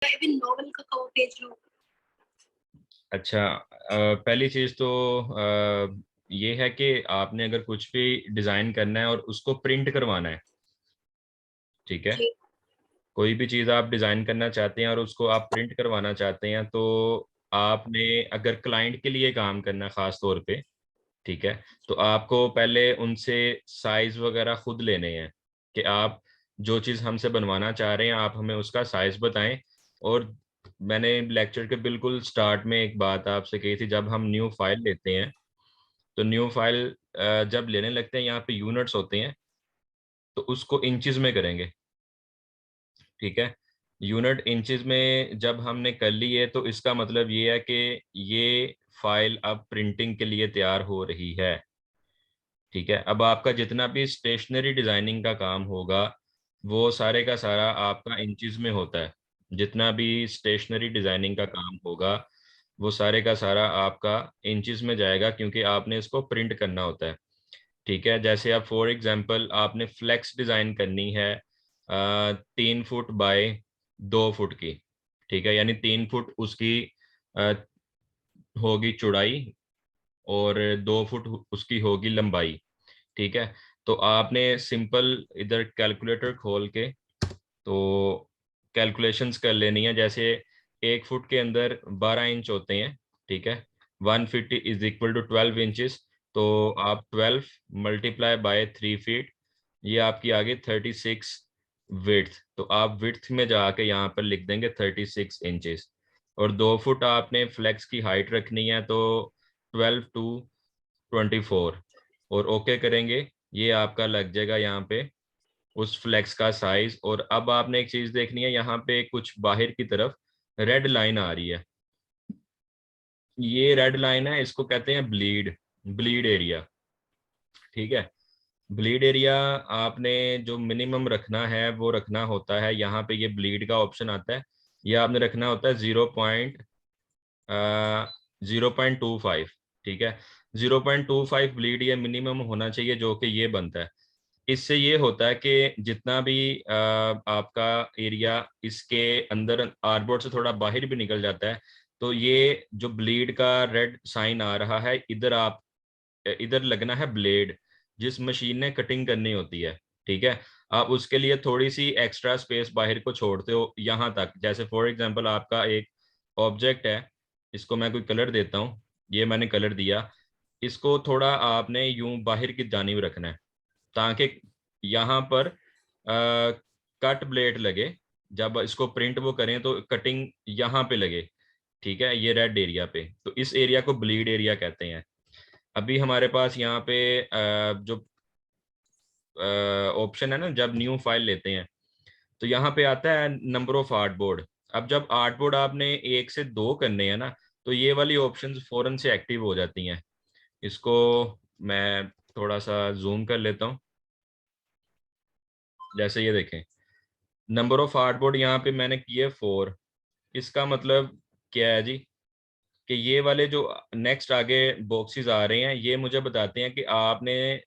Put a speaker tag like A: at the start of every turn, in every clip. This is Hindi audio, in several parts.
A: इवन नॉवल का कवर पेज लो।
B: अच्छा, पहली चीज तो ये है कि आपने अगर कुछ भी डिजाइन करना है और उसको प्रिंट करवाना है, ठीक है।
A: जी
B: कोई भी चीज आप डिजाइन करना चाहते हैं और उसको आप प्रिंट करवाना चाहते हैं, तो आपने अगर क्लाइंट के लिए काम करना है खास तौर पे, ठीक है, तो आपको पहले उनसे साइज वगैरह खुद लेने हैं कि आप जो चीज़ हमसे बनवाना चाह रहे हैं आप हमें उसका साइज बताएं। और मैंने लेक्चर के बिल्कुल स्टार्ट में एक बात आपसे कही थी, जब हम न्यू फाइल लेते हैं तो न्यू फाइल जब लेने लगते हैं यहाँ पे यूनिट्स होते हैं, तो उसको इंचेस में करेंगे, ठीक है। यूनिट इंचेस में जब हमने कर ली है तो इसका मतलब ये है कि ये फाइल अब प्रिंटिंग के लिए तैयार हो रही है, ठीक है। अब आपका जितना भी स्टेशनरी डिजाइनिंग का काम होगा वो सारे का सारा आपका इंचेस में होता है। जितना भी स्टेशनरी डिजाइनिंग का काम होगा वो सारे का सारा आपका इंचेस में जाएगा, क्योंकि आपने इसको प्रिंट करना होता है, ठीक है। जैसे आप फॉर एग्जांपल आपने फ्लेक्स डिजाइन करनी है 3 फुट बाय 2 फुट की, ठीक है, यानी 3 फुट उसकी अ, होगी चौड़ाई और 2 फुट उसकी होगी लंबाई, ठीक है। तो आपने सिंपल इधर कैलकुलेटर खोल के तो कैलकुलेशंस कर लेनी है। जैसे 1 फुट के अंदर 12 इंच होते हैं, ठीक है। 150 इज इक्वल टू 12 इंचेस, तो आप 12 मल्टीप्लाई बाय 3 फीट, ये आपकी आ गई 36 विड्थ। तो आप विड्थ में जाके यहाँ पर लिख देंगे 36 इंचेस। और 2 फुट आपने फ्लेक्स की हाइट रखनी है, तो 12 to 24 और ओके करेंगे। ये आपका लग जाएगा यहाँ पे उस फ्लेक्स का साइज। और अब आपने एक चीज देखनी है, यहाँ पे कुछ बाहर की तरफ रेड लाइन आ रही है, ये रेड लाइन है, इसको कहते हैं ब्लीड, ब्लीड एरिया, ठीक है। ब्लीड एरिया आपने जो मिनिमम रखना है वो रखना होता है, यहाँ पे ये ब्लीड का ऑप्शन आता है, ये आपने रखना होता है 0.25, ठीक है। 0.25 ब्लीड ये मिनिमम होना चाहिए जो कि ये बनता है। इससे ये होता है कि जितना भी आपका एरिया इसके अंदर आर्टबोर्ड से थोड़ा बाहर भी निकल जाता है, तो ये जो ब्लेड का रेड साइन आ रहा है इधर आप इधर लगना है ब्लेड, जिस मशीन ने कटिंग करनी होती है, ठीक है। आप उसके लिए थोड़ी सी एक्स्ट्रा स्पेस बाहर को छोड़ते हो यहाँ तक। जैसे फॉर एग्जांपल आपका एक ऑब्जेक्ट है, इसको मैं कोई कलर देता हूँ, ये मैंने कलर दिया, इसको थोड़ा आपने यूं बाहर की जानिब रखना है ताकि यहाँ पर कट ब्लेड लगे, जब इसको प्रिंट वो करें तो कटिंग यहाँ पे लगे, ठीक है, ये रेड एरिया पे। तो इस एरिया को ब्लीड एरिया कहते हैं। अभी हमारे पास यहाँ पे जो ऑप्शन है ना, जब न्यू फाइल लेते हैं तो यहाँ पे आता है नंबर ऑफ आर्टबोर्ड। अब जब आर्टबोर्ड आपने 1 से 2 करने हैं ना, तो ये वाली ऑप्शंस फौरन से एक्टिव हो जाती हैं। इसको मैं थोड़ा सा जूम कर लेता हूँ। जैसे ये देखें, नंबर ऑफ आर्टबोर्ड यहाँ पे मैंने किए 4। इसका मतलब क्या है जी, कि ये वाले जो नेक्स्ट आगे बॉक्सेस आ रहे हैं ये मुझे बताते हैं कि आपने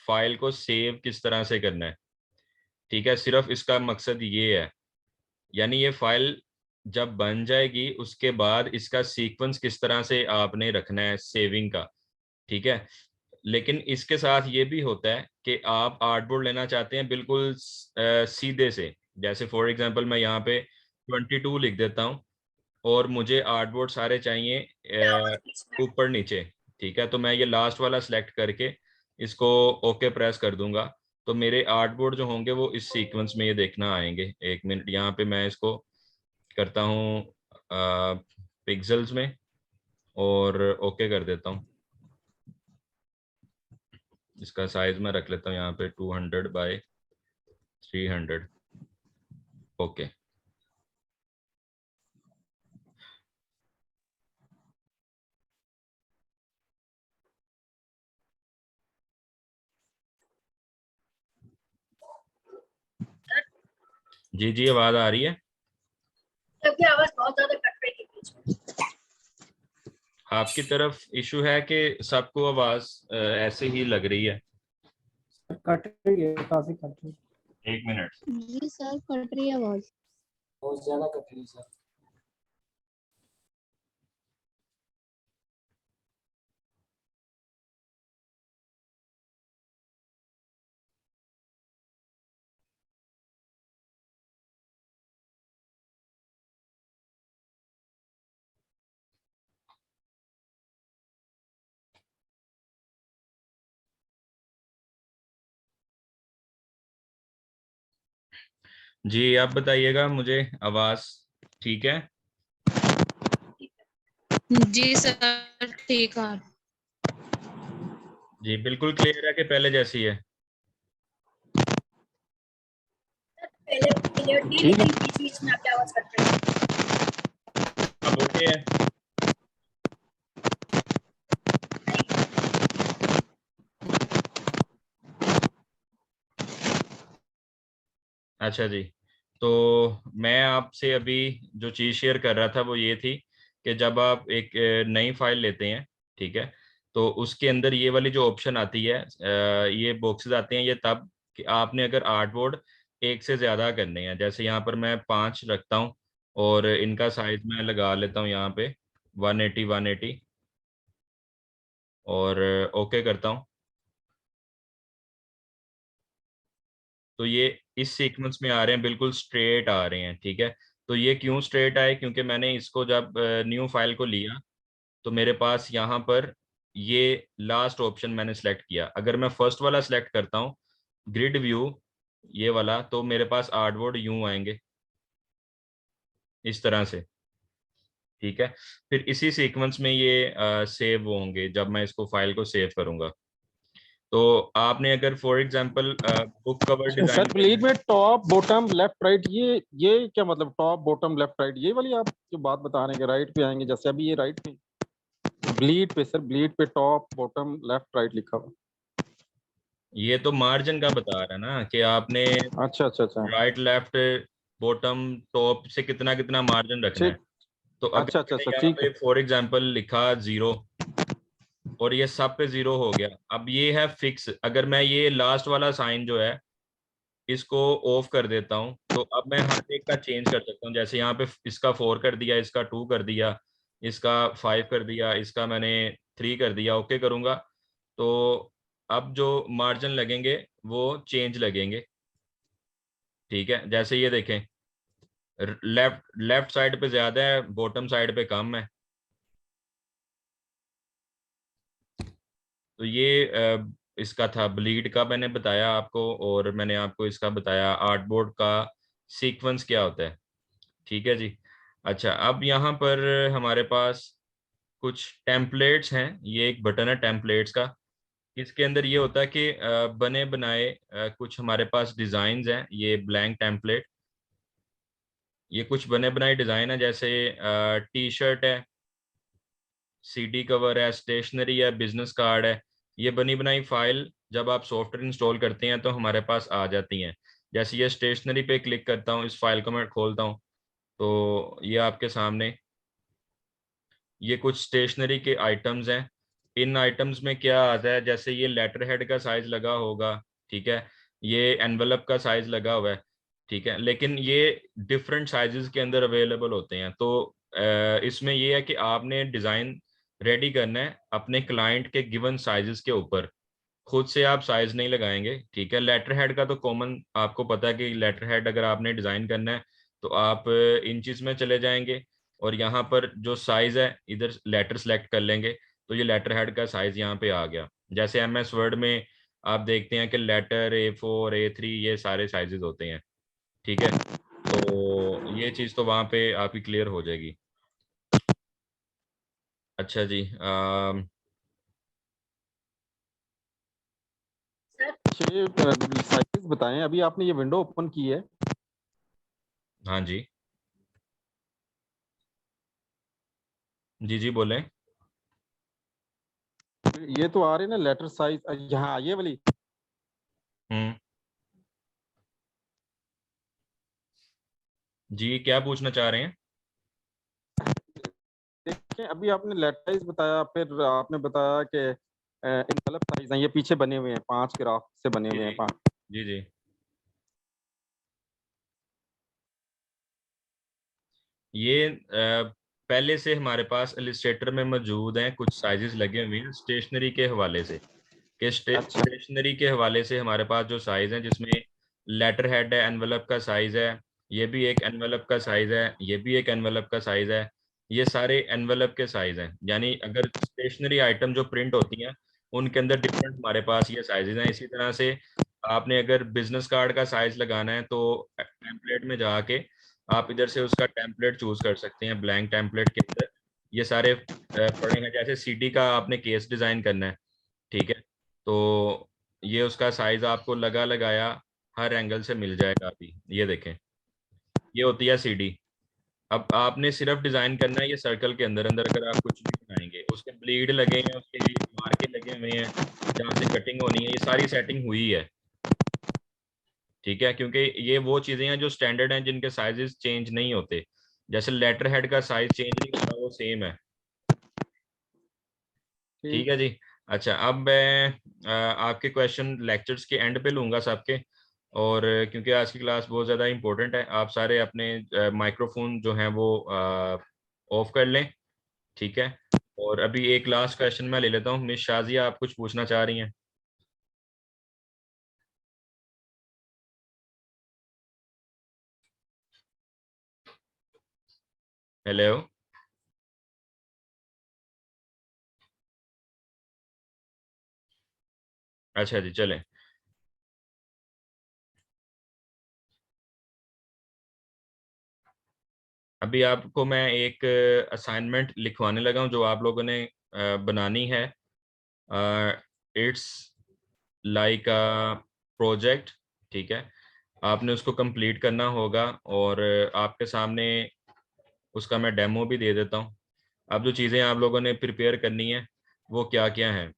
B: फाइल को सेव किस तरह से करना है, ठीक है। सिर्फ इसका मकसद ये है, यानी ये फाइल जब बन जाएगी उसके बाद इसका सीक्वेंस किस तरह से आपने रखना है सेविंग का, ठीक है। लेकिन इसके साथ ये भी होता है कि आप आर्टबोर्ड लेना चाहते हैं बिल्कुल सीधे से। जैसे फॉर एग्जांपल मैं यहाँ पे 22 लिख देता हूँ और मुझे आर्टबोर्ड सारे चाहिए ऊपर नीचे, ठीक है। तो मैं ये लास्ट वाला सेलेक्ट करके इसको ओके प्रेस कर दूंगा, तो मेरे आर्टबोर्ड जो होंगे वो इस सीक्वेंस में ये देखना आएंगे। एक मिनट, यहाँ पे मैं इसको करता हूँ पिक्सल्स में और ओके कर देता हूँ। इसका साइज मैं रख लेता हूँ यहाँ पे 200 बाय 300, ओके। जी जी, आवाज आ रही है?
A: सबकी आवाज बहुत ज्यादा कट रही है बीच में।
B: आपकी तरफ इशू है कि सबको आवाज ऐसे ही लग रही है?
C: कट रही है, काफी कट रही है।
B: एक मिनट।
D: जी सर, कट रही है आवाज।
C: बहुत ज्यादा कठिन है सर।
B: जी आप बताइएगा मुझे, आवाज ठीक है?
D: जी सर ठीक है।
B: जी बिल्कुल क्लियर है कि पहले जैसी है?
A: पहले क्लियर थी
C: ठीक है।
A: लेकिन बीच बीच में आपकी आवाज कट रही है।
B: अब ओके है? अच्छा जी, तो मैं आपसे अभी जो चीज़ शेयर कर रहा था वो ये थी कि जब आप एक नई फाइल लेते हैं, ठीक है, तो उसके अंदर ये वाली जो ऑप्शन आती है, ये बॉक्सेस आते हैं, ये तब कि आपने अगर आर्टबोर्ड एक से ज़्यादा करने हैं, जैसे यहाँ पर मैं 5 रखता हूँ और इनका साइज मैं लगा लेता हूँ यहाँ पे 180 180 और ओके करता हूँ। तो ये इस सीक्वेंस में आ रहे हैं, बिल्कुल स्ट्रेट आ रहे हैं, ठीक है। तो ये क्यों स्ट्रेट आए? क्योंकि मैंने इसको जब न्यू फाइल को लिया तो मेरे पास यहाँ पर ये लास्ट ऑप्शन मैंने सेलेक्ट किया। अगर मैं फर्स्ट वाला सेलेक्ट करता हूँ, ग्रिड व्यू, ये वाला, तो मेरे पास आर्टबोर्ड यूं आएंगे इस तरह से, ठीक है। फिर इसी सीक्वेंस में ये सेव होंगे जब मैं इसको फाइल को सेव करूंगा। तो आपने अगर for example book cover design
C: sir
B: करना
C: ब्लीड में टॉप बॉटम लेफ्ट राइट, ये क्या मतलब? टॉप बॉटम लेफ्ट राइट ये वाली आप जो बात बता रहे हैं कि राइट पे आएंगे, जैसे अभी ये राइट पे ब्लीड पे, सर ब्लीड पे टॉप बॉटम लेफ्ट राइट लिखा हुआ।
B: है, ये तो मार्जिन का बता रहा है ना कि आपने
C: अच्छा अच्छा अच्छा।
B: राइट लेफ्ट बॉटम टॉप से कितना कितना मार्जिन रखना है।
C: ठीक।
B: तो अगर
C: अच्छा अच्छा
B: मैंने
C: अच्छा
B: यहाँ
C: ठीक
B: पे
C: है।
B: फॉर एग्जांपल लिखा 0 और ये सब पे 0 हो गया, अब ये है फिक्स। अगर मैं ये लास्ट वाला साइन जो है इसको ऑफ कर देता हूँ तो अब मैं हर एक का चेंज कर सकता हूँ। जैसे यहाँ पे इसका 4 कर दिया, इसका 2 कर दिया, इसका 5 कर दिया, इसका मैंने 3 कर दिया, ओके करूंगा तो अब जो मार्जिन लगेंगे वो चेंज लगेंगे, ठीक है। जैसे ये देखें, लेफ्ट लेफ्ट साइड पे ज्यादा है, बॉटम साइड पे कम है। तो ये इसका था ब्लीड का, मैंने बताया आपको, और मैंने आपको इसका बताया आर्टबोर्ड का सीक्वेंस क्या होता है, ठीक है जी। अच्छा, अब यहाँ पर हमारे पास कुछ टेम्पलेट्स हैं। ये एक बटन है टेम्पलेट्स का, इसके अंदर ये होता है कि बने बनाए कुछ हमारे पास डिजाइन हैं। ये ब्लैंक टेम्पलेट, ये कुछ बने बनाए डिजाइन है, जैसे टी शर्ट है, सीडी कवर है, स्टेशनरी है, बिजनेस कार्ड है। ये बनी बनाई फाइल जब आप सॉफ्टवेयर इंस्टॉल करते हैं तो हमारे पास आ जाती हैं। जैसे ये स्टेशनरी पे क्लिक करता हूँ, इस फाइल को मैं खोलता हूँ तो ये आपके सामने ये कुछ स्टेशनरी के आइटम्स हैं। इन आइटम्स में क्या आता है, जैसे ये लेटर हेड का साइज लगा होगा, ठीक है, ये एनवलप का साइज लगा हुआ है, ठीक है, लेकिन ये डिफरेंट साइजेस के अंदर अवेलेबल होते हैं। तो इसमें ये है कि आपने डिज़ाइन रेडी करना है अपने क्लाइंट के गिवन साइजेस के ऊपर, खुद से आप साइज नहीं लगाएंगे, ठीक है। लेटर हेड का तो कॉमन आपको पता है कि लेटर हेड अगर आपने डिज़ाइन करना है तो आप इंचेस में चले जाएंगे और यहाँ पर जो साइज है इधर लेटर सेलेक्ट कर लेंगे, तो ये लेटर हेड का साइज यहाँ पे आ गया। जैसे एमएस वर्ड में आप देखते हैं कि लेटर A4 A3 ये सारे साइजेस होते हैं, ठीक है। तो ये चीज़ तो वहाँ पे आपकी क्लियर हो जाएगी। अच्छा जी,
A: सर
C: ये साइज बताएं, अभी आपने ये विंडो ओपन की है।
B: हाँ जी, जी जी बोलें।
C: ये तो आ रही है ना लेटर साइज, यहाँ ये वाली।
B: हम्म, जी क्या पूछना चाह रहे हैं?
C: देखिए अभी आपने लेटर साइज बताया, फिर आपने बताया कि इनवलप साइज है, ये पीछे बने हुए हैं 5 ग्राफ से बने
B: जी
C: हुए
B: जी
C: हैं 5।
B: जी जी ये पहले से हमारे पास इलस्ट्रेटर में मौजूद हैं, कुछ साइजेस लगे हुए हैं स्टेशनरी के हवाले से, कि
C: अच्छा
B: स्टेशनरी के हवाले से हमारे पास जो साइज है, जिसमें लेटर हेड है, एनवेलप का साइज है, ये भी एक एनवेलप का साइज है, ये भी एक एनवेलप का साइज है, ये सारे एनवेलप के साइज हैं। यानी अगर स्टेशनरी आइटम जो प्रिंट होती हैं उनके अंदर डिफरेंट हमारे पास ये साइजेस हैं। इसी तरह से आपने अगर बिजनेस कार्ड का साइज लगाना है तो टेम्पलेट में जाके आप इधर से उसका टेम्पलेट चूज कर सकते हैं। ब्लैंक टेम्पलेट के अंदर ये सारे पड़े हैं। जैसे सीडी का आपने केस डिजाइन करना है, ठीक है, तो ये उसका साइज आपको लगा लगाया हर एंगल से मिल जाएगा। अभी ये देखें, ये होती है सीडी। अब आपने सिर्फ डिजाइन करना है ये सर्कल के अंदर अंदर। अगर आप कुछ भी बनाएंगे, उसके ब्लीड लगे हैं, उसके मार्के लगे हुए हैं, जहाँ से कटिंग होनी है, ये सारी सेटिंग हुई है, ठीक है, क्योंकि ये वो चीजें हैं जो स्टैंडर्ड हैं, जिनके साइजेस चेंज नहीं होते। जैसे लेटर हेड का साइज चेंज नहीं होता, वो सेम है। ठीक
C: ठीक।
B: है जी। अच्छा, अब मैं आपके क्वेश्चन लेक्चर्स के एंड पे लूंगा सबके। और क्योंकि आज की क्लास बहुत ज़्यादा इंपॉर्टेंट है, आप सारे अपने माइक्रोफोन जो हैं वो ऑफ कर लें, ठीक है। और अभी एक लास्ट क्वेश्चन मैं ले लेता हूँ। मिस शाजिया, आप कुछ पूछना चाह रही हैं? हेलो। अच्छा जी, चलें। अभी आपको मैं एक असाइनमेंट लिखवाने लगा हूँ जो आप लोगों ने बनानी है। इट्स लाइक अ प्रोजेक्ट, ठीक है। आपने उसको कंप्लीट करना होगा, और आपके सामने उसका मैं डेमो भी दे देता हूँ। अब जो चीज़ें आप लोगों ने प्रिपेयर करनी है वो क्या क्या हैं,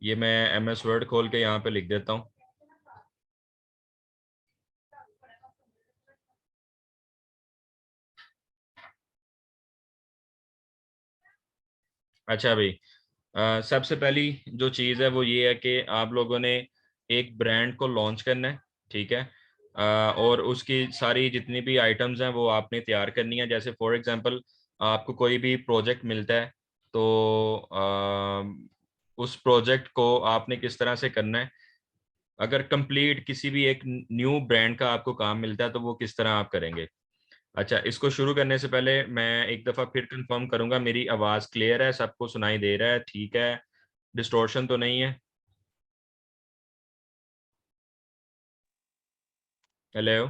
B: ये मैं MS वर्ड खोल के यहाँ पे लिख देता हूँ। अच्छा भाई, सबसे पहली जो चीज़ है वो ये है कि आप लोगों ने एक ब्रांड को लॉन्च करना है, ठीक है। और उसकी सारी जितनी भी आइटम्स हैं वो आपने तैयार करनी है। जैसे फॉर एग्जांपल आपको कोई भी प्रोजेक्ट मिलता है, तो उस प्रोजेक्ट को आपने किस तरह से करना है। अगर कंप्लीट किसी भी एक न्यू ब्रांड का आपको काम मिलता है तो वो किस तरह आप करेंगे। अच्छा, इसको शुरू करने से पहले मैं एक दफ़ा फिर कंफर्म करूंगा मेरी आवाज़ क्लियर है, सबको सुनाई दे रहा है, ठीक है, डिस्टॉर्शन तो नहीं है? हेलो।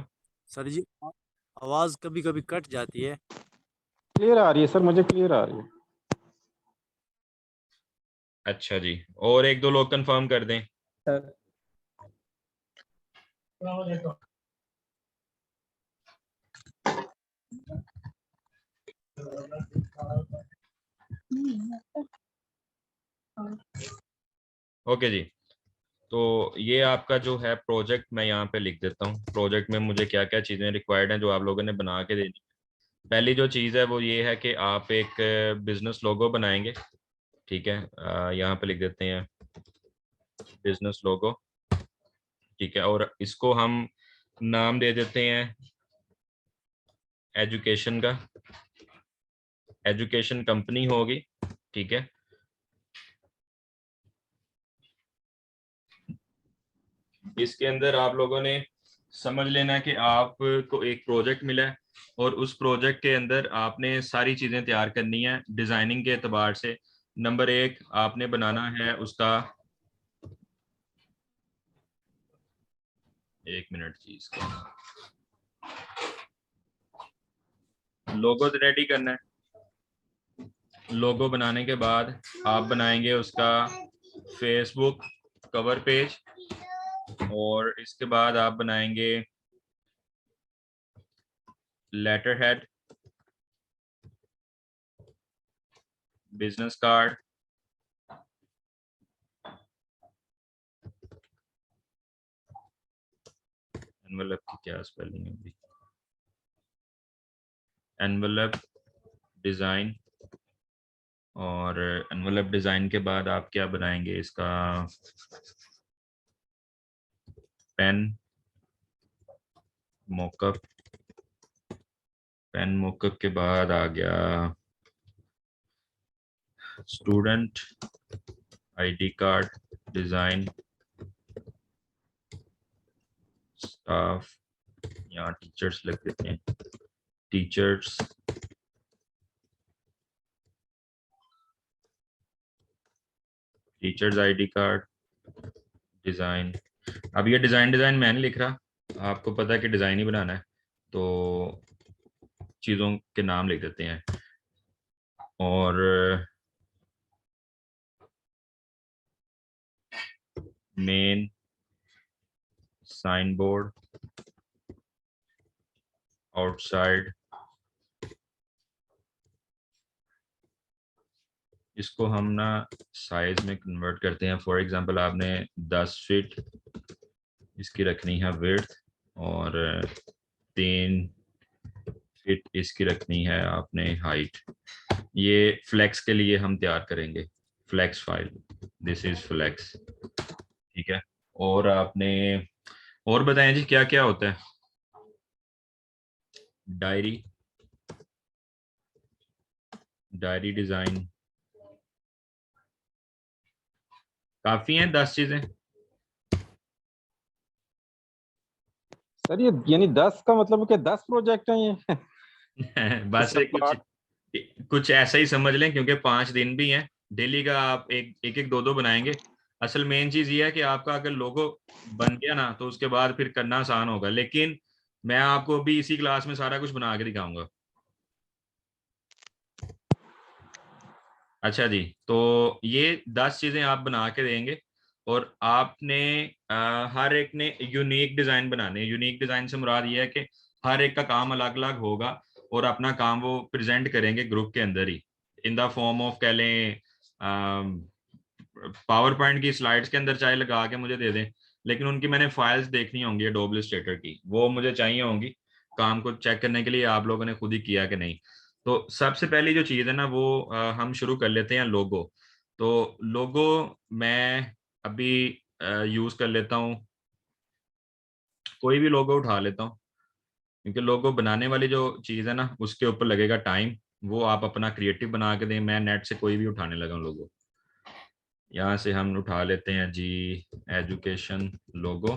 E: सर जी, आवाज कभी कभी कट जाती है।
C: क्लियर आ रही है सर, मुझे क्लियर आ रही है।
B: अच्छा जी, और एक दो लोग कंफर्म कर दें। ओके जी। तो ये आपका जो है प्रोजेक्ट, मैं यहाँ पे लिख देता हूँ प्रोजेक्ट में मुझे क्या क्या चीज़ें रिक्वायर्ड हैं जो आप लोगों ने बना के देनी। पहली जो चीज़ है वो ये है कि आप एक बिजनेस लोगो बनाएंगे, ठीक है। यहाँ पे लिख देते हैं बिजनेस लोगो, ठीक है। और इसको हम नाम दे देते हैं एजुकेशन का, एजुकेशन कंपनी होगी, ठीक है। इसके अंदर आप लोगों ने समझ लेना है कि आपको एक प्रोजेक्ट मिला है, और उस प्रोजेक्ट के अंदर आपने सारी चीज़ें तैयार करनी है डिज़ाइनिंग के एतबार से। नंबर एक, आपने बनाना है उसका, एक मिनट जी, इसका लोगो रेडी करना है। लोगो बनाने के बाद आप बनाएंगे उसका फेसबुक कवर पेज, और इसके बाद आप बनाएंगे letter head, business card, envelope की क्या स्पेलिंग है, एनवेलप डिज़ाइन। और एनवेलप डिज़ाइन के बाद आप क्या बनाएंगे, इसका पेन, मॉकअप, पेन मॉकअप के बाद आ गया student ID card design staff, यहाँ टीचर्स लिख देते हैं, टीचर्स आईडी कार्ड डिजाइन। अब ये डिजाइन मैं नहीं लिख रहा, आपको पता है कि डिजाइन ही बनाना है, तो चीजों के नाम लिख देते हैं। और मेन साइन बोर्ड आउटसाइड, इसको हम ना साइज में कन्वर्ट करते हैं। फॉर एग्जांपल आपने 10 फीट इसकी रखनी है विड्थ और 3 फीट इसकी रखनी है आपने हाइट। ये फ्लेक्स के लिए हम तैयार करेंगे flex file, this is flex, ठीक है। और आपने और बताएं जी क्या क्या होता है। डायरी डिजाइन, काफी हैं 10 चीजें
C: सर ये यानी 10 का मतलब कि 10 प्रोजेक्ट हैं ये?
B: बस
C: इसका
B: कुछ ऐसा ही समझ लें, क्योंकि 5 दिन भी हैं, डेली का आप एक दो बनाएंगे। असल मेन चीज ये है कि आपका अगर लोगो बन गया ना तो उसके बाद फिर करना आसान होगा। लेकिन मैं आपको अभी इसी क्लास में सारा कुछ बना के दिखाऊंगा। अच्छा जी, तो ये 10 चीजें आप बना के देंगे और आपने हर एक ने यूनिक डिजाइन बनाने। यूनिक डिजाइन से मुराद ये है कि हर एक का काम अलग अलग होगा और अपना काम वो प्रेजेंट करेंगे ग्रुप के अंदर ही, इन द फॉर्म ऑफ कह लें पावर पॉइंट की स्लाइड्स के अंदर चाहे लगा के मुझे दे दें, लेकिन उनकी मैंने फाइल्स देखनी होंगी एडोब इलस्ट्रेटर की, वो मुझे चाहिए होंगी काम को चेक करने के लिए आप लोगों ने खुद ही किया कि नहीं। तो सबसे पहली जो चीज़ है ना वो हम शुरू कर लेते हैं लोगो। तो लोगो मैं अभी यूज कर लेता हूँ, कोई भी लोगो उठा लेता हूँ, क्योंकि लोगो बनाने वाली जो चीज़ है ना उसके ऊपर लगेगा टाइम। वो आप अपना क्रिएटिव बना के दें, मैं नेट से कोई भी उठाने लगा लोगो। यहाँ से हम उठा लेते हैं जी एजुकेशन लोगो।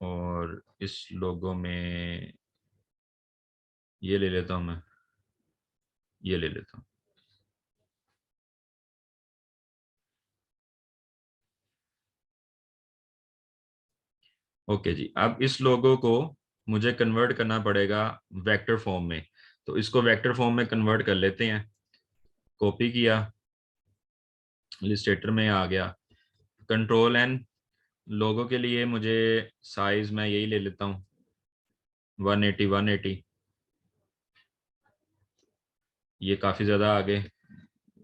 B: और इस लोगो में ये ले लेता हूँ, मैं ये ले लेता हूँ। ओके जी, अब इस लोगो को मुझे कन्वर्ट करना पड़ेगा वेक्टर फॉर्म में, तो इसको वेक्टर फॉर्म में कन्वर्ट कर लेते हैं। कॉपी किया, इलस्ट्रेटर में आ गया, कंट्रोल एन, लोगो के लिए मुझे साइज मैं यही ले लेता हूँ 180। ये काफ़ी ज़्यादा आगे,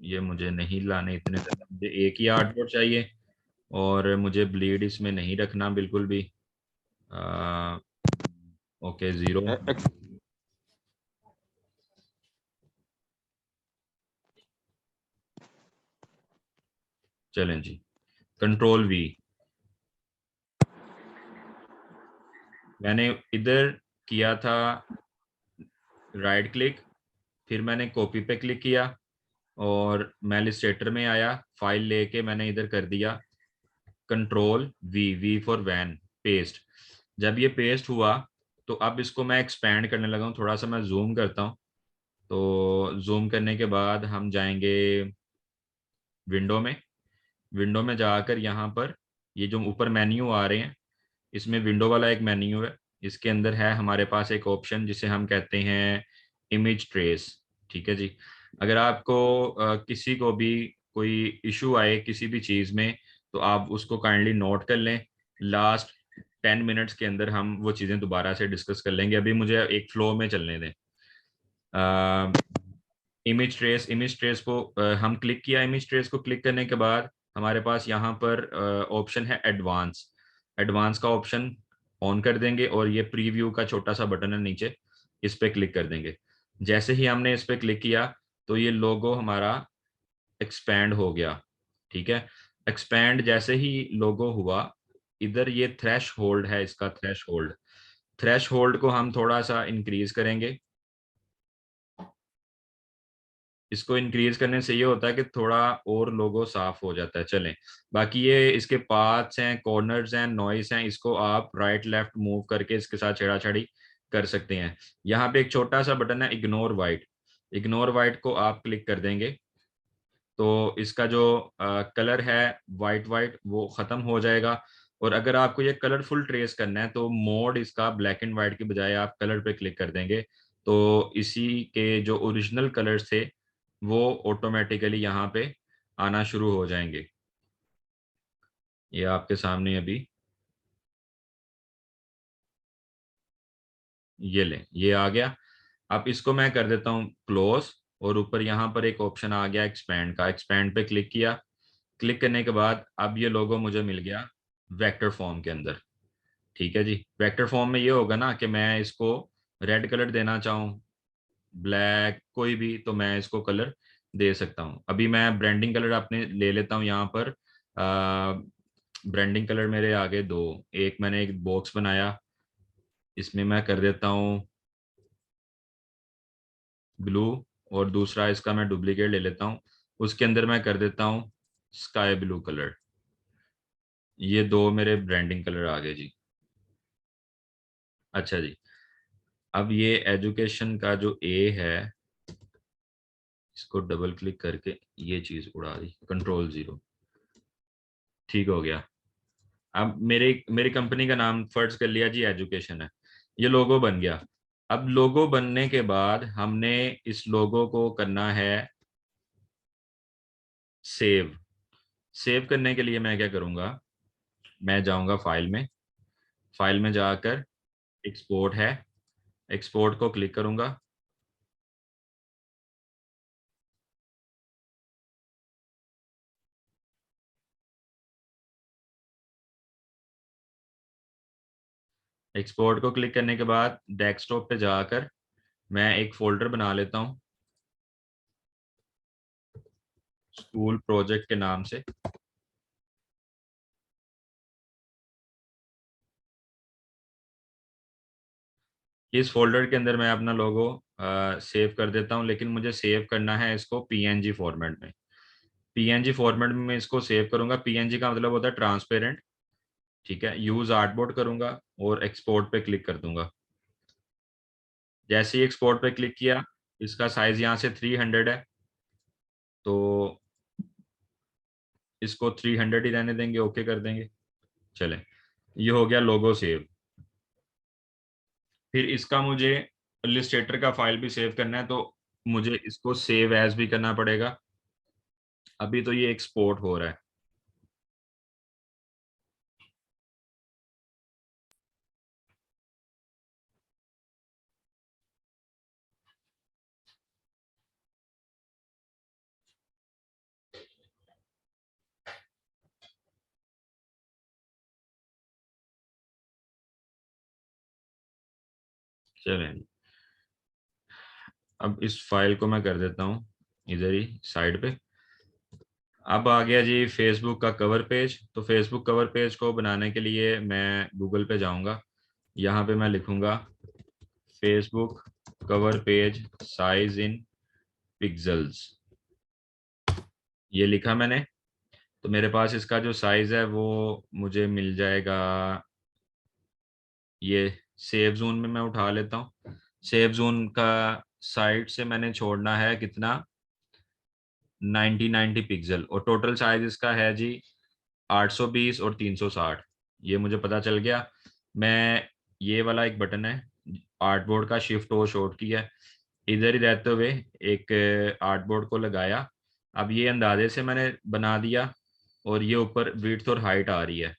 B: ये मुझे नहीं लाने इतने ज़्यादा, मुझे एक ही आर्टबोर्ड चाहिए और मुझे ब्लीड इसमें नहीं रखना बिल्कुल भी। ओके 0, चलें जी, कंट्रोल वी। मैंने इधर किया था राइट क्लिक, फिर मैंने कॉपी पे क्लिक किया और मैं इलस्ट्रेटर में आया, फाइल लेके मैंने इधर कर दिया control V for one, paste. जब ये पेस्ट हुआ तो अब इसको मैं एक्सपैंड करने लगा हूँ, थोड़ा सा मैं जूम करता हूँ। तो जूम करने के बाद हम जाएंगे विंडो में, विंडो में जाकर यहाँ पर ये जो ऊपर मेन्यू आ रहे हैं, इसमें विंडो वाला एक मेन्यू है, इसके अंदर है हमारे पास एक ऑप्शन जिसे हम कहते हैं इमेज ट्रेस, ठीक है जी। अगर आपको किसी को भी कोई इशू आए किसी भी चीज़ में तो आप उसको काइंडली नोट कर लें, लास्ट 10 मिनट्स के अंदर हम वो चीज़ें दोबारा से डिस्कस कर लेंगे। अभी मुझे एक फ्लो में चलने दें। इमेज ट्रेस को हम क्लिक किया, इमेज ट्रेस को क्लिक करने के बाद हमारे पास यहाँ पर ऑप्शन है एडवांस, एडवांस का ऑप्शन ऑन कर देंगे और ये प्रीव्यू का छोटा सा बटन है नीचे, इस पे क्लिक कर देंगे। जैसे ही हमने इस पे क्लिक किया तो ये लोगो हमारा एक्सपैंड हो गया, ठीक है। एक्सपैंड जैसे ही लोगो हुआ इधर ये थ्रेश होल्ड है, इसका थ्रेश होल्ड, थ्रेश होल्ड को हम थोड़ा सा इंक्रीज करेंगे। इसको इंक्रीज करने से ये होता है कि थोड़ा और लोगो साफ हो जाता है। चलें, बाकी ये इसके पाथ्स हैं, कॉर्नर्स हैं, नॉइस हैं, इसको आप राइट लेफ्ट मूव करके इसके साथ छेड़ाछाड़ी कर सकते हैं। यहाँ पे एक छोटा सा बटन है इग्नोर वाइट, इग्नोर वाइट को आप क्लिक कर देंगे तो इसका जो कलर है वाइट वाइट वो ख़त्म हो जाएगा। और अगर आपको ये कलरफुल ट्रेस करना है तो मोड इसका ब्लैक एंड वाइट की बजाय आप कलर पे क्लिक कर देंगे तो इसी के जो ओरिजिनल कलर्स थे वो ऑटोमेटिकली यहाँ पे आना शुरू हो जाएंगे। ये आपके सामने अभी ये लें, ये आ गया। अब इसको मैं कर देता हूँ क्लोज और ऊपर यहाँ पर एक ऑप्शन आ गया एक्सपैंड का, एक्सपैंड पे क्लिक किया। क्लिक करने के बाद अब ये लोगो मुझे मिल गया वेक्टर फॉर्म के अंदर। ठीक है जी, वेक्टर फॉर्म में ये होगा ना कि मैं इसको रेड कलर देना चाहूँ, ब्लैक, कोई भी, तो मैं इसको कलर दे सकता हूँ। अभी मैं ब्रांडिंग कलर अपने ले लेता हूँ यहाँ पर। ब्रांडिंग कलर मेरे आगे दो, एक मैंने एक बॉक्स बनाया, इसमें मैं कर देता हूँ ब्लू और दूसरा इसका मैं डुप्लीकेट ले लेता हूँ, उसके अंदर मैं कर देता हूँ स्काई ब्लू कलर। ये दो मेरे ब्रांडिंग कलर आ गए जी। अच्छा जी, अब ये एजुकेशन का जो ए है इसको डबल क्लिक करके ये चीज उड़ा दी, कंट्रोल 0, ठीक हो गया। अब मेरी कंपनी का नाम फर्ज कर लिया जी एजुकेशन है, ये लोगो बन गया। अब लोगो बनने के बाद हमने इस लोगो को करना है सेव। सेव करने के लिए मैं क्या करूंगा, मैं जाऊंगा फाइल में जाकर एक्सपोर्ट है, एक्सपोर्ट को क्लिक करूंगा। एक्सपोर्ट को क्लिक करने के बाद डेस्कटॉप पे जाकर मैं एक फोल्डर बना लेता हूँ स्कूल प्रोजेक्ट के नाम से। इस फोल्डर के अंदर मैं अपना लोगो सेव कर देता हूँ, लेकिन मुझे सेव करना है इसको पीएनजी फॉर्मेट में। पीएनजी फॉर्मेट में मैं इसको सेव करूंगा, पीएनजी का मतलब होता है ट्रांसपेरेंट। ठीक है, यूज आर्टबोर्ड करूंगा और एक्सपोर्ट पे क्लिक कर दूंगा। जैसे ही एक्सपोर्ट पे क्लिक किया, इसका साइज यहाँ से 300 है तो इसको 300 ही रहने देंगे, ओके कर देंगे। चलें, ये हो गया लोगो सेव। फिर इसका मुझे इलस्ट्रेटर का फाइल भी सेव करना है तो मुझे इसको सेव एज भी करना पड़ेगा। अभी तो ये एक्सपोर्ट हो रहा है। चलें, अब इस फाइल को मैं कर देता हूँ इधर ही साइड पे। अब आ गया जी फेसबुक का कवर पेज। तो फेसबुक कवर पेज को बनाने के लिए मैं गूगल पे जाऊंगा, यहाँ पे मैं लिखूंगा Facebook cover page size in pixels. ये लिखा मैंने, तो मेरे पास इसका जो साइज है वो मुझे मिल जाएगा। ये सेव जोन में मैं उठा लेता हूँ। सेव जोन का साइड से मैंने छोड़ना है कितना, 90 पिक्सल, और टोटल साइज इसका है जी 820 और 360। ये मुझे पता चल गया। मैं ये वाला एक बटन है आर्टबोर्ड का, शिफ्ट और शॉर्ट की है, इधर ही रहते हुए एक आर्टबोर्ड को लगाया। अब ये अंदाजे से मैंने बना दिया और ये ऊपर विड्थ और हाइट आ रही है।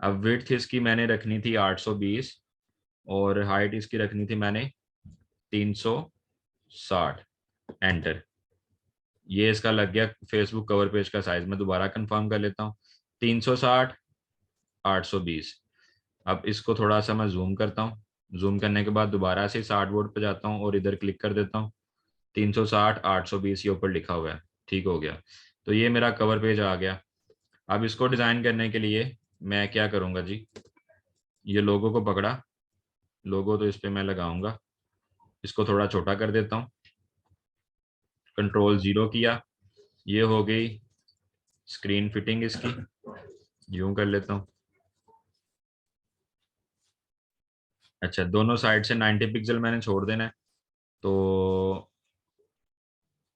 B: अब विड्थ इसकी मैंने रखनी थी 820 और हाइट इसकी रखनी थी मैंने 360। एंटर, ये इसका लग गया फेसबुक कवर पेज का साइज। मैं दोबारा कंफर्म कर लेता हूँ, 360 820। अब इसको थोड़ा सा मैं जूम करता हूँ, जूम करने के बाद दोबारा से इस आर्टबोर्ड पे जाता हूँ और इधर क्लिक कर देता हूँ। 360 820 ये ऊपर लिखा हुआ है, ठीक हो गया। तो ये मेरा कवर पेज आ गया। अब इसको डिज़ाइन करने के लिए मैं क्या करूँगा जी, ये लोगो को पकड़ा, लोगो तो इस पे मैं लगाऊंगा, इसको थोड़ा छोटा कर देता हूँ, कंट्रोल 0 किया, ये हो गई स्क्रीन फिटिंग इसकी, यूं कर लेता हूँ। अच्छा, दोनों साइड से 90 पिक्सल मैंने छोड़ देना है, तो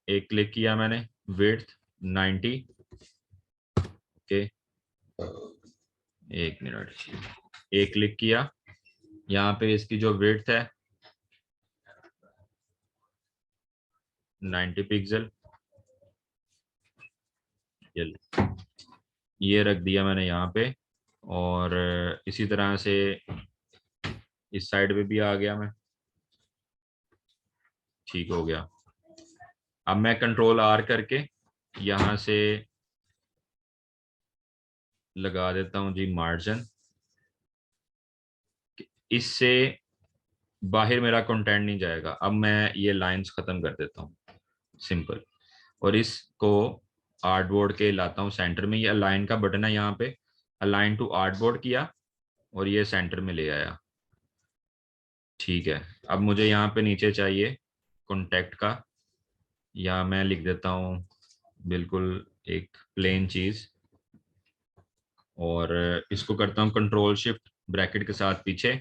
B: एक क्लिक किया मैंने, विड्थ 90, ओके, एक मिनट, एक क्लिक किया, यहाँ पे इसकी जो विड्थ है 90 पिक्सल, ये रख दिया मैंने यहाँ पे, और इसी तरह से इस साइड पे भी आ गया मैं, ठीक हो गया। अब मैं कंट्रोल R करके यहाँ से लगा देता हूँ जी मार्जिन, इससे बाहर मेरा कंटेंट नहीं जाएगा। अब मैं ये लाइंस खत्म कर देता हूँ, सिंपल, और इसको आर्टबोर्ड के लाता हूँ सेंटर में, ये अलाइन का बटन है यहाँ पे, अलाइन टू आर्टबोर्ड किया और ये सेंटर में ले आया, ठीक है। अब मुझे यहाँ पे नीचे चाहिए कॉन्टेक्ट का, या मैं लिख देता हूँ बिल्कुल एक प्लेन चीज, और इसको करता हूँ कंट्रोल शिफ्ट ब्रैकेट के साथ पीछे,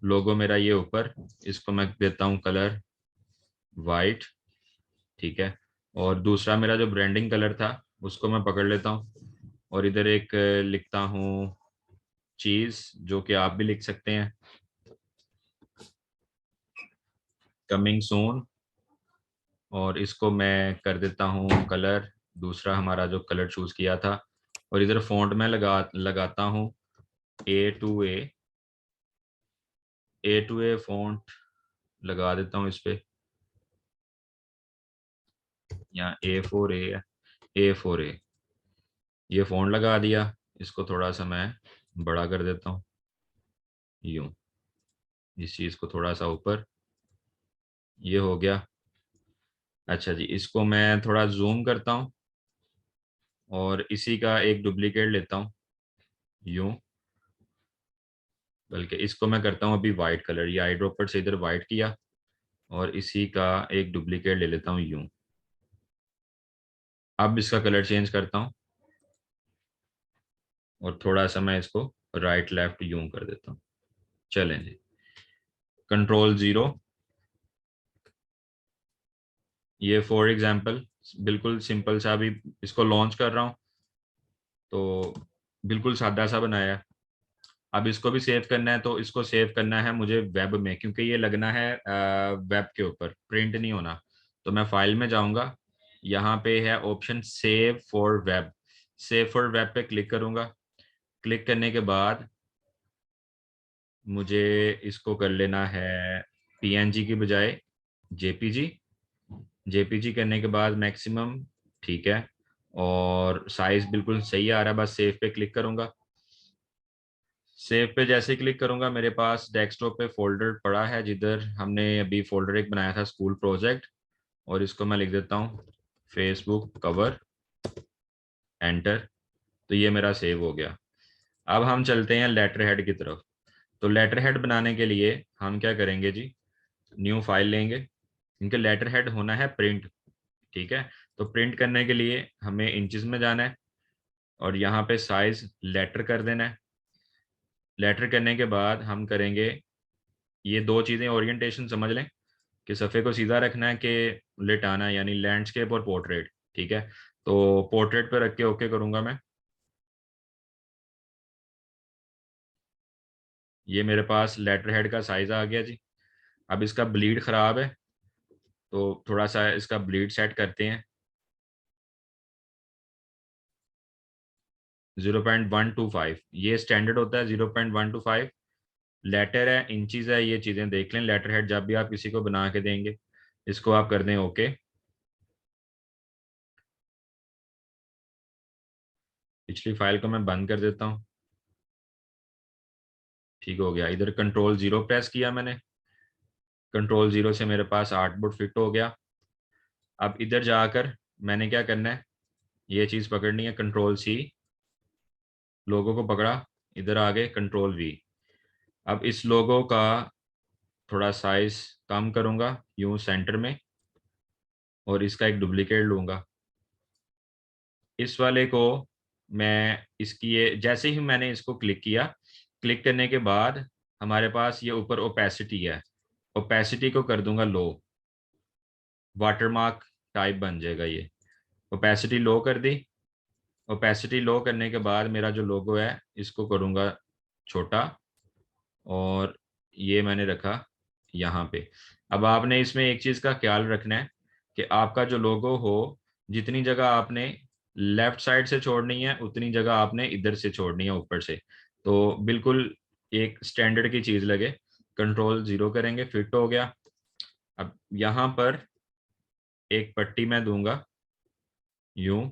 B: लोगो मेरा ये ऊपर, इसको मैं देता हूँ कलर वाइट, ठीक है। और दूसरा मेरा जो ब्रांडिंग कलर था उसको मैं पकड़ लेता हूँ, और इधर एक लिखता हूँ चीज, जो कि आप भी लिख सकते हैं, कमिंग सून, और इसको मैं कर देता हूँ कलर, दूसरा हमारा जो कलर चूज किया था, और इधर फॉन्ट में लगाता हूँ A2A फॉन्ट लगा देता हूँ इस पे, यहाँ A4A ये फॉन्ट लगा दिया, इसको थोड़ा सा मैं बड़ा कर देता हूँ, यूं, इस चीज को थोड़ा सा ऊपर, ये हो गया। अच्छा जी, इसको मैं थोड़ा जूम करता हूँ और इसी का एक डुप्लीकेट लेता हूँ, यूं, बल्कि इसको मैं करता हूँ अभी वाइट कलर, ये आई ड्रॉपर से इधर वाइट किया और इसी का एक डुप्लीकेट ले लेता हूँ यूं। अब इसका कलर चेंज करता हूँ और थोड़ा सा मैं इसको राइट लेफ्ट यूं कर देता हूँ। चलें जी, कंट्रोल 0, ये फॉर एग्जांपल बिल्कुल सिंपल सा, अभी इसको लॉन्च कर रहा हूँ तो बिल्कुल सादा सा बनाया है। अब इसको भी सेव करना है, तो इसको सेव करना है मुझे वेब में, क्योंकि ये लगना है वेब के ऊपर, प्रिंट नहीं होना। तो मैं फाइल में जाऊंगा, यहाँ पे है option save for web, save for web पे क्लिक करूंगा। क्लिक करने के बाद मुझे इसको कर लेना है PNG की बजाय JPG, JPG करने के बाद मैक्सिमम, ठीक है, और साइज बिल्कुल सही आ रहा है, बस सेव पे क्लिक करूंगा। सेव पे जैसे क्लिक करूंगा मेरे पास डेस्कटॉप पे फोल्डर पड़ा है, जिधर हमने अभी फोल्डर एक बनाया था स्कूल प्रोजेक्ट, और इसको मैं लिख देता हूँ फेसबुक कवर, एंटर, तो ये मेरा सेव हो गया। अब हम चलते हैं लेटर हेड की तरफ। तो लेटर हेड बनाने के लिए हम क्या करेंगे जी, न्यू फाइल लेंगे, क्योंकि लेटर हेड होना है प्रिंट, ठीक है। तो प्रिंट करने के लिए हमें इंचेस में जाना है और यहाँ पे साइज लेटर कर देना है। लेटर करने के बाद हम करेंगे ये दो चीज़ें, ओरिएंटेशन समझ लें कि सफ़े को सीधा रखना है कि लेटाना है, यानी लैंडस्केप और पोर्ट्रेट, ठीक है। तो पोर्ट्रेट पे रख के ओके करूंगा मैं। ये मेरे पास लेटर हेड का साइज आ गया जी। अब इसका ब्लीड ख़राब है तो थोड़ा सा इसका ब्लीड सेट करते हैं, 0.125, ये स्टैंडर्ड होता है 0.125। लेटर है, इंचीज है, ये चीज़ें देख लें लेटर हेड जब भी आप किसी को बना के देंगे। इसको आप कर दें ओके। पिछली फाइल को मैं बंद कर देता हूँ, ठीक हो गया। इधर कंट्रोल 0 प्रेस किया मैंने, कंट्रोल 0 से मेरे पास आर्टबोर्ड फिट हो गया। अब इधर जाकर मैंने क्या करना है, ये चीज़ पकड़नी है, कंट्रोल C, लोगो को पकड़ा, इधर आ गए, कंट्रोल वी। अब इस लोगो का थोड़ा साइज कम करूंगा यूं सेंटर में, और इसका एक डुप्लीकेट लूंगा। इस वाले को मैं इसकी ये जैसे ही मैंने इसको क्लिक किया, क्लिक करने के बाद हमारे पास ये ऊपर ओपेसिटी है, ओपेसिटी को कर दूंगा लो, वाटरमार्क टाइप बन जाएगा ये। ओपेसिटी लो कर दी। ओपेसिटी लो करने के बाद मेरा जो लोगो है इसको करूंगा छोटा, और ये मैंने रखा यहाँ पे। अब आपने इसमें एक चीज़ का ख्याल रखना है कि आपका जो लोगो हो, जितनी जगह आपने लेफ्ट साइड से छोड़नी है उतनी जगह आपने इधर से छोड़नी है, ऊपर से, तो बिल्कुल एक स्टैंडर्ड की चीज़ लगे। कंट्रोल 0 करेंगे, फिट हो गया। अब यहाँ पर एक पट्टी मैं दूंगा यूं,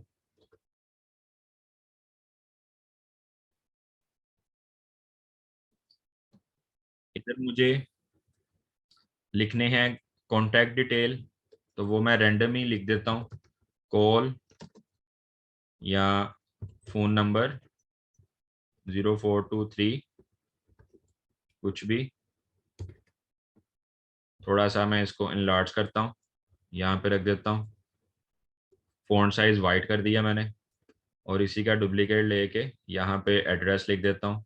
B: इधर मुझे लिखने हैं कॉन्टैक्ट डिटेल, तो वो मैं रैंडम ही लिख देता हूँ, कॉल या फ़ोन नंबर 0423 कुछ भी। थोड़ा सा मैं इसको इनलार्ज करता हूँ, यहाँ पे रख देता हूँ, फ़ॉन्ट साइज वाइट कर दिया मैंने, और इसी का डुप्लीकेट लेके यहाँ पे एड्रेस लिख देता हूँ